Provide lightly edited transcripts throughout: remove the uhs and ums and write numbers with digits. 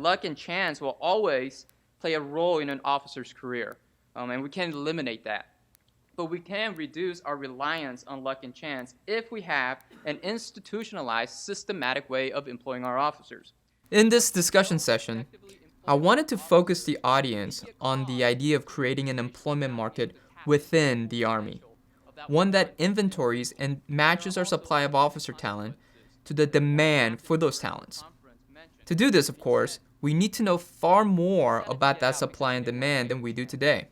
luck and chance will always play a role in an officer's career, and we can't eliminate that. But we can reduce our reliance on luck and chance if we have an institutionalized, systematic way of employing our officers. In this discussion session, I wanted to focus the audience on the idea of creating an employment market within the Army, one that inventories and matches our supply of officer talent to the demand for those talents. To do this, of course, we need to know far more about that supply and demand than we do today.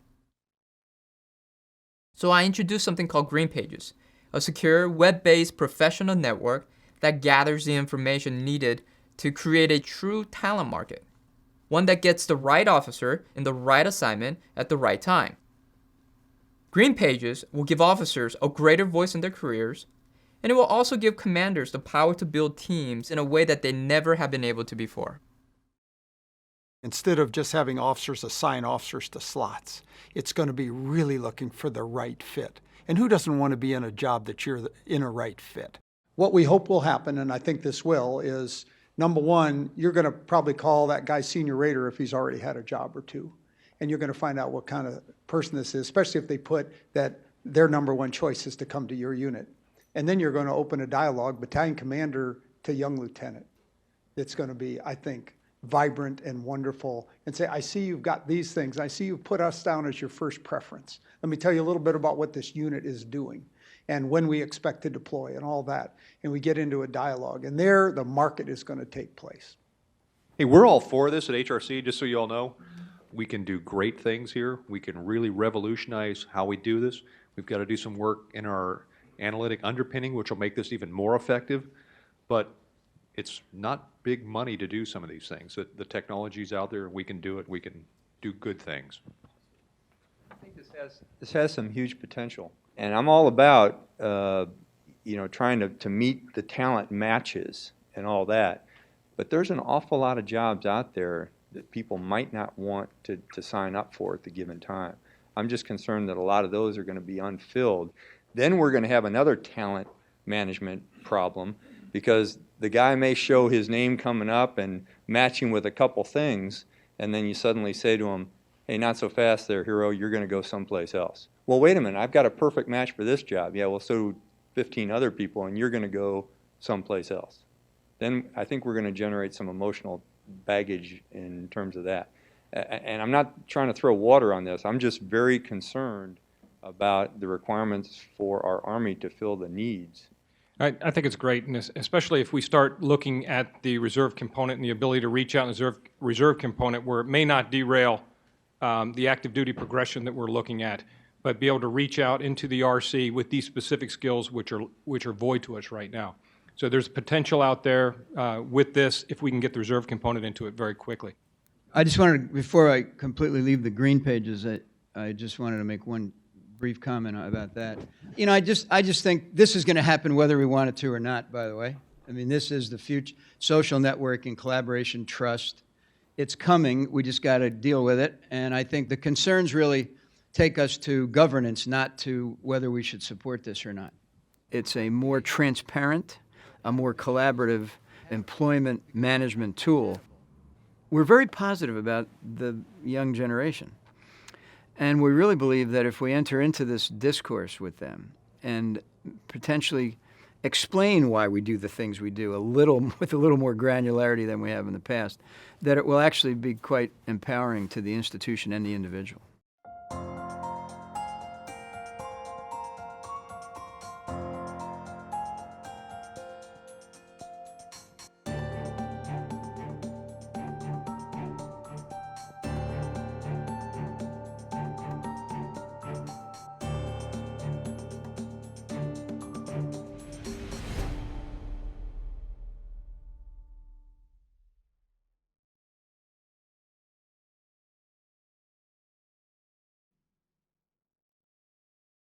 So I introduced something called Green Pages, a secure, web-based professional network that gathers the information needed to create a true talent market, one that gets the right officer in the right assignment at the right time. Green Pages will give officers a greater voice in their careers, and it will also give commanders the power to build teams in a way that they never have been able to before. Instead of just having officers assign officers to slots, it's going to be really looking for the right fit. And who doesn't want to be in a job that you're in a right fit? What we hope will happen, and I think this will, is number one, you're going to probably call that guy senior rater if he's already had a job or two. And you're going to find out what kind of person this is, especially if they put that their number one choice is to come to your unit. And then you're going to open a dialogue, battalion commander to young lieutenant. It's going to be, I think, vibrant and wonderful, and say, I see you've got these things. I see you've put us down as your first preference. Let me tell you a little bit about what this unit is doing and when we expect to deploy and all that. And we get into a dialogue, and there the market is going to take place. Hey, we're all for this at HRC, just so you all know. We can do great things here. We can really revolutionize how we do this. We've got to do some work in our analytic underpinning, which will make this even more effective. But it's not big money to do some of these things. The technology's out there, we can do it, we can do good things. I think this has some huge potential. And I'm all about, trying to meet the talent matches and all that. But there's an awful lot of jobs out there that people might not want to sign up for at the given time. I'm just concerned that a lot of those are going to be unfilled. Then we're going to have another talent management problem, because the guy may show his name coming up and matching with a couple things, and then you suddenly say to him, hey, not so fast there, hero, you're going to go someplace else. Well, wait a minute, I've got a perfect match for this job. Yeah, well, so do 15 other people, and you're going to go someplace else. Then I think we're going to generate some emotional baggage in terms of that. And I'm not trying to throw water on this. I'm just very concerned about the requirements for our Army to fill the needs. I think it's great, and especially if we start looking at the reserve component and the ability to reach out in the reserve component where it may not derail the active duty progression that we're looking at, but be able to reach out into the RC with these specific skills which are void to us right now. So there's potential out there with this if we can get the reserve component into it very quickly. I just wanted, before I completely leave the Green Pages, I just wanted to make one brief comment about that. I just think this is going to happen whether we want it to or not, by the way. I mean, this is the future. Social networking, collaboration, trust. It's coming. We just got to deal with it. And I think the concerns really take us to governance, not to whether we should support this or not. It's a more transparent, a more collaborative employment management tool. We're very positive about the young generation. And we really believe that if we enter into this discourse with them and potentially explain why we do the things we do with a little more granularity than we have in the past, that it will actually be quite empowering to the institution and the individual.